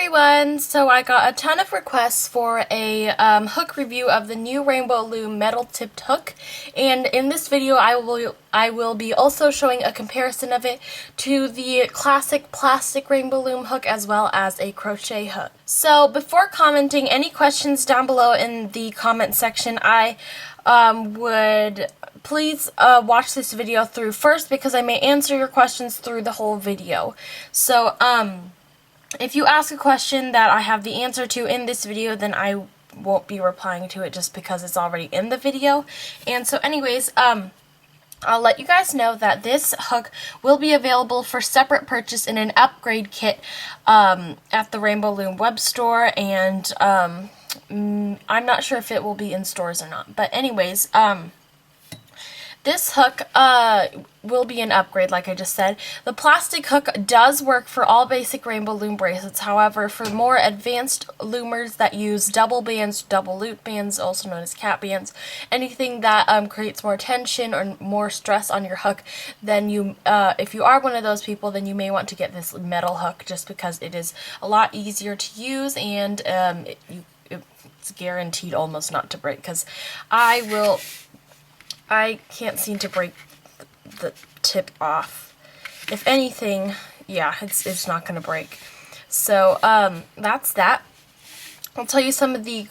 everyone! So I got a ton of requests for a hook review of the new Rainbow Loom metal tipped hook, and in this video I will be also showing a comparison of it to the classic plastic Rainbow Loom hook as well as a crochet hook. So before commenting, any questions down below in the comment section, I would please watch this video through first because I may answer your questions through the whole video. So if you ask a question that I have the answer to in this video, then I won't be replying to it just because it's already in the video. And so anyways, I'll let you guys know that this hook will be available for separate purchase in an upgrade kit at the Rainbow Loom web store, and I'm not sure if it will be in stores or not. But anyways, this hook will be an upgrade, like I just said. The plastic hook does work for all basic Rainbow Loom bracelets. However, for more advanced loomers that use double bands, double loop bands, also known as cat bands, anything that creates more tension or more stress on your hook, then you, if you are one of those people, then you may want to get this metal hook just because it is a lot easier to use, and it's guaranteed almost not to break, because I can't seem to break the tip off. If anything, yeah, it's not going to break. So, that's that. I'll tell you some of the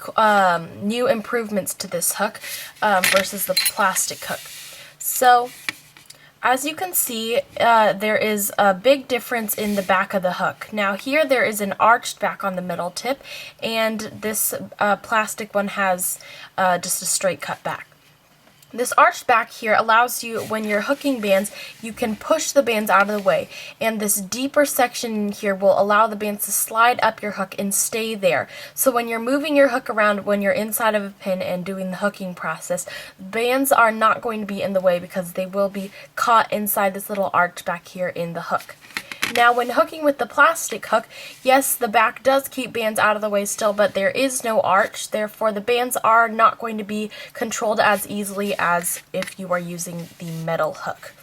new improvements to this hook versus the plastic hook. So, as you can see, there is a big difference in the back of the hook. Now here there is an arched back on the middle tip, and this plastic one has just a straight cut back. This arched back here allows you, when you're hooking bands, you can push the bands out of the way, and this deeper section here will allow the bands to slide up your hook and stay there. So when you're moving your hook around when you're inside of a pin and doing the hooking process, bands are not going to be in the way because they will be caught inside this little arch back here in the hook. Now, when hooking with the plastic hook, yes, the back does keep bands out of the way still, but there is no arch. Therefore, the bands are not going to be controlled as easily as if you are using the metal hook.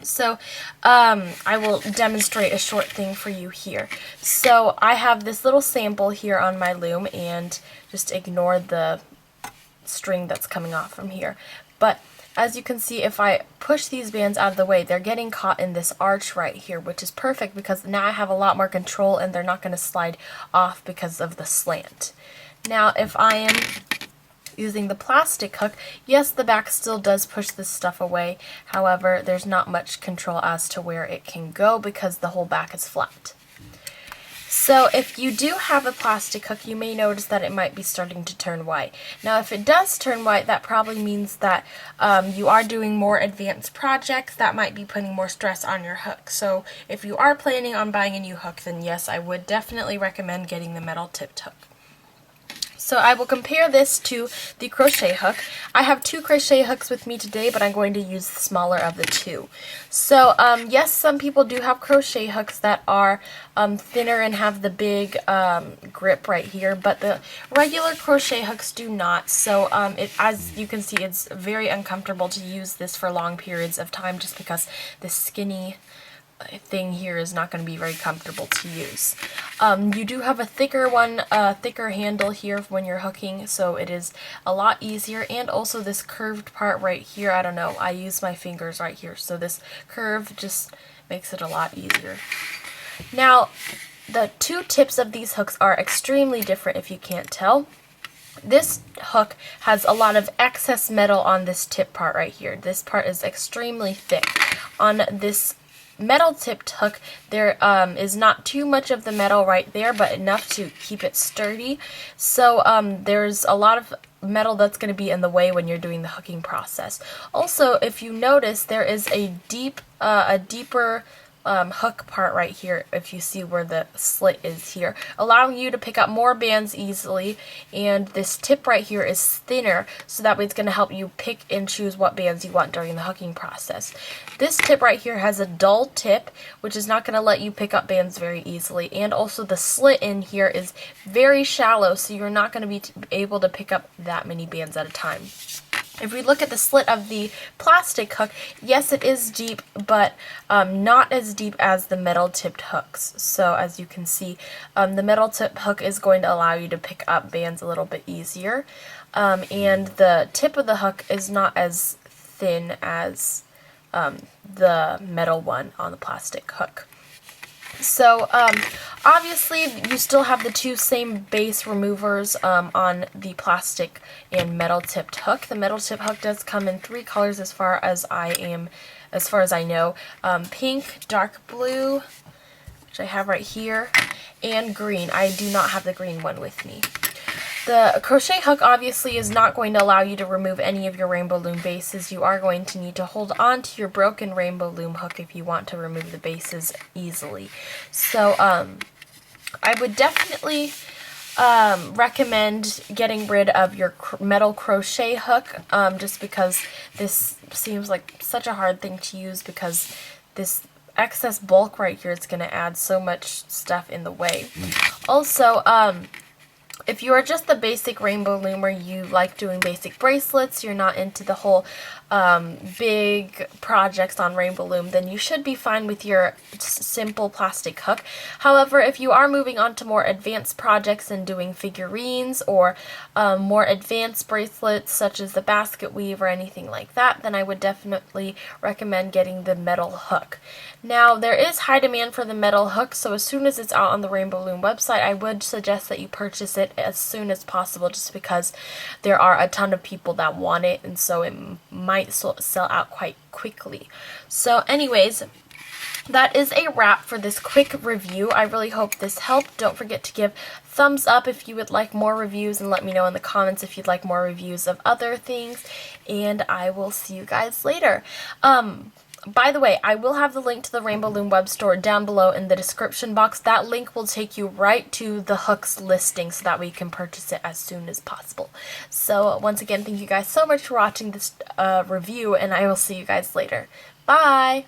So, I will demonstrate a short thing for you here. So, I have this little sample here on my loom, and just ignore the string that's coming off from here. But as you can see, if I push these bands out of the way, they're getting caught in this arch right here, which is perfect because now I have a lot more control and they're not going to slide off because of the slant. Now, if I am using the plastic hook, yes, the back still does push this stuff away. However, there's not much control as to where it can go because the whole back is flat. So if you do have a plastic hook, you may notice that it might be starting to turn white. Now if it does turn white, that probably means that you are doing more advanced projects that might be putting more stress on your hook. So if you are planning on buying a new hook, then yes, I would definitely recommend getting the metal tipped hook. So I will compare this to the crochet hook. I have two crochet hooks with me today, but I'm going to use the smaller of the two. So yes, some people do have crochet hooks that are thinner and have the big grip right here, but the regular crochet hooks do not. So as you can see, it's very uncomfortable to use this for long periods of time just because the skinny thing here is not going to be very comfortable to use. You do have a thicker one, thicker handle here when you're hooking, so it is a lot easier, and also this curved part right here, I don't know, I use my fingers right here, so this curve just makes it a lot easier. Now, the two tips of these hooks are extremely different if you can't tell. This hook has a lot of excess metal on this tip part right here. This part is extremely thick. On this metal tipped hook, there is not too much of the metal right there, but enough to keep it sturdy. So there's a lot of metal that's going to be in the way when you're doing the hooking process. Also, if you notice, there is a deeper hook part right here, if you see where the slit is here, allowing you to pick up more bands easily, and this tip right here is thinner, so that way it's going to help you pick and choose what bands you want during the hooking process. This tip right here has a dull tip, which is not going to let you pick up bands very easily, and also the slit in here is very shallow, so you're not going to be able to pick up that many bands at a time. If we look at the slit of the plastic hook, yes, it is deep, but not as deep as the metal tipped hooks. So as you can see, the metal tip hook is going to allow you to pick up bands a little bit easier. And the tip of the hook is not as thin as the metal one on the plastic hook. So, obviously, you still have the two same base removers on the plastic and metal tipped hook. The metal tip hook does come in 3 colors as far as I know. Pink, dark blue, which I have right here, and green. I do not have the green one with me. The crochet hook obviously is not going to allow you to remove any of your Rainbow Loom bases. You are going to need to hold on to your broken Rainbow Loom hook if you want to remove the bases easily. So I would definitely recommend getting rid of your metal crochet hook just because this seems like such a hard thing to use because this excess bulk right here is going to add so much stuff in the way. Also, if you are just the basic Rainbow Loomer, you like doing basic bracelets, you're not into the whole big projects on Rainbow Loom, then you should be fine with your simple plastic hook. However, if you are moving on to more advanced projects and doing figurines or more advanced bracelets such as the basket weave or anything like that, then I would definitely recommend getting the metal hook. Now, there is high demand for the metal hook, so as soon as it's out on the Rainbow Loom website, I would suggest that you purchase it as soon as possible just because there are a ton of people that want it, and so it might sell out quite quickly. So anyways, that is a wrap for this quick review. I really hope this helped. Don't forget to give thumbs up if you would like more reviews, and let me know in the comments if you'd like more reviews of other things, and I will see you guys later. By the way, I will have the link to the Rainbow Loom web store down below in the description box. That link will take you right to the hooks listing so that way you can purchase it as soon as possible. So once again, thank you guys so much for watching this review, and I will see you guys later. Bye!